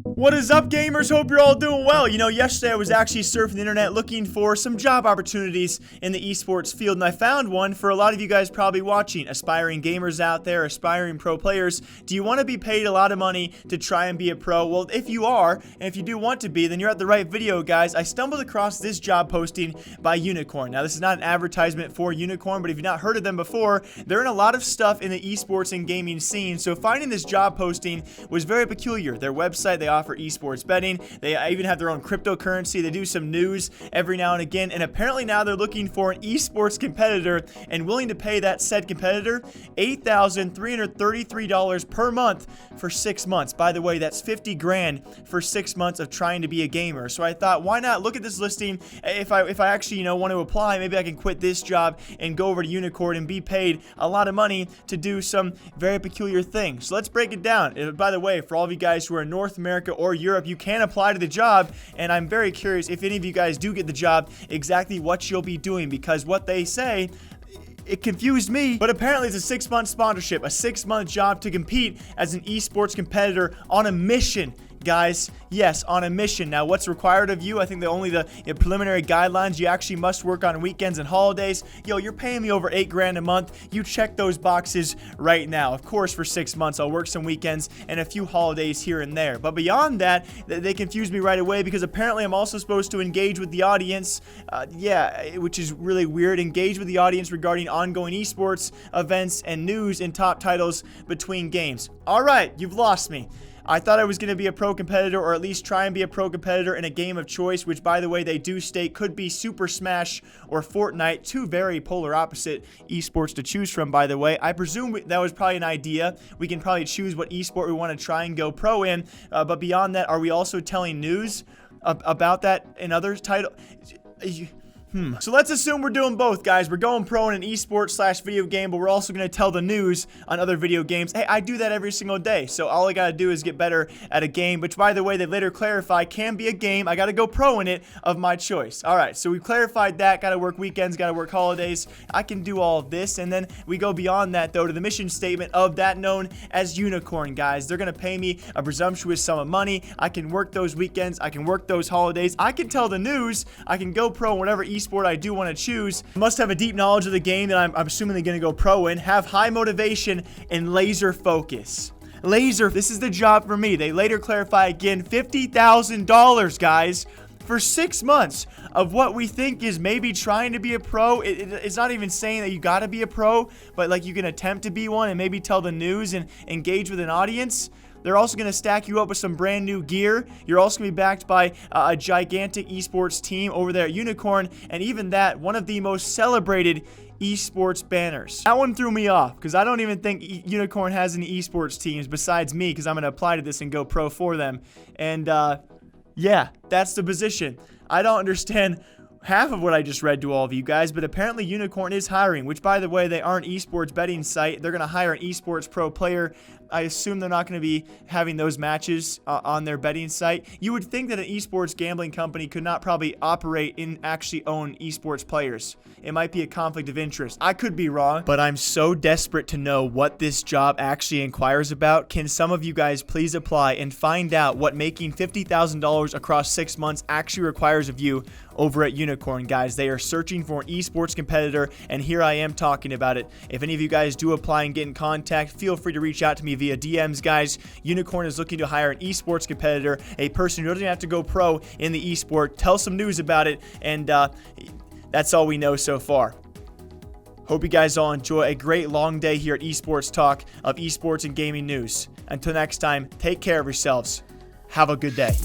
What is up, gamers? Hope you're all doing well. You know, yesterday I was actually surfing the internet looking for some job opportunities in the esports field, and I found one for a lot of you guys probably watching. Aspiring gamers out there, aspiring pro players. Do you want to be paid a lot of money to try and be a pro? Well, if you are, and if you do want to be, then you're at the right video, guys. I stumbled across this job posting by Unikrn. Now, this is not an advertisement for Unikrn, but if you've not heard of them before, they're in a lot of stuff in the esports and gaming scene, so finding this job posting was very peculiar. Their website, they offer esports betting. They even have their own cryptocurrency. They do some news every now and again, and apparently now they're looking for an esports competitor and willing to pay that said competitor $8,333 per month for 6 months. By the way, that's 50 grand for 6 months of trying to be a gamer. So I thought, why not look at this listing? If I actually, want to apply, maybe I can quit this job and go over to Unikrn and be paid a lot of money to do some very peculiar things. So let's break it down. By the way, for all of you guys who are in North America or Europe, you can apply to the job, and I'm very curious if any of you guys do get the job, exactly what you'll be doing, because what they say, it confused me, but apparently it's a 6-month sponsorship, a 6-month job to compete as an esports competitor on a mission. Guys, yes, on a mission. Now, what's required of you? I think the preliminary guidelines, you actually must work on weekends and holidays. Yo, you're paying me over 8 grand a month. You check those boxes right now. Of course, for 6 months, I'll work some weekends and a few holidays here and there. But beyond that, they confused me right away, because apparently I'm also supposed to engage with the audience. Which is really weird. Engage with the audience regarding ongoing esports events and news and top titles between games. All right, you've lost me. I thought I was going to be a pro competitor, or at least try and be a pro competitor in a game of choice, which, by the way, they do state could be Super Smash or Fortnite, two very polar opposite esports to choose from, by the way. I presume that was probably an idea. We can probably choose what esport we want to try and go pro in, but beyond that, are we also telling news about that in other titles? So let's assume we're doing both, guys. We're going pro in an esports / video game, but we're also going to tell the news on other video games. Hey, I do that every single day, so all I got to do is get better at a game, which, by the way, they later clarify can be a game. I got to go pro in it of my choice. All right, so we've clarified that. Got to work weekends, got to work holidays. I can do all of this, and then we go beyond that, though, to the mission statement of that known as Unikrn, guys. They're going to pay me a presumptuous sum of money. I can work those weekends. I can work those holidays. I can tell the news. I can go pro in whatever esport I do want to choose. Must have a deep knowledge of the game that I'm assuming they're going to go pro in. Have high motivation and laser focus. This is the job for me. They later clarify again, $50,000, guys, for 6 months of what we think is maybe trying to be a pro. It's not even saying that you got to be a pro, but like you can attempt to be one and maybe tell the news and engage with an audience. They're also going to stack you up with some brand new gear. You're also going to be backed by a gigantic esports team over there at Unikrn, and even that, one of the most celebrated esports banners. That one threw me off, because I don't even think Unikrn has any esports teams besides me, because I'm going to apply to this and go pro for them. And yeah, that's the position. I don't understand half of what I just read to all of you guys, but apparently Unikrn is hiring, which, by the way, they are an esports betting site. They're going to hire an esports pro player. I assume they're not going to be having those matches on their betting site. You would think that an esports gambling company could not probably operate and actually own esports players. It might be a conflict of interest. I could be wrong, but I'm so desperate to know what this job actually inquires about. Can some of you guys please apply and find out what making $50,000 across 6 months actually requires of you over at Unikrn, guys? They are searching for an esports competitor, and here I am talking about it. If any of you guys do apply and get in contact, feel free to reach out to me via DMs, guys. Unikrn is looking to hire an esports competitor, a person who doesn't have to go pro in the esport. Tell some news about it, and that's all we know so far. Hope you guys all enjoy a great long day here at Esports Talk of esports and gaming news. Until next time, take care of yourselves. Have a good day.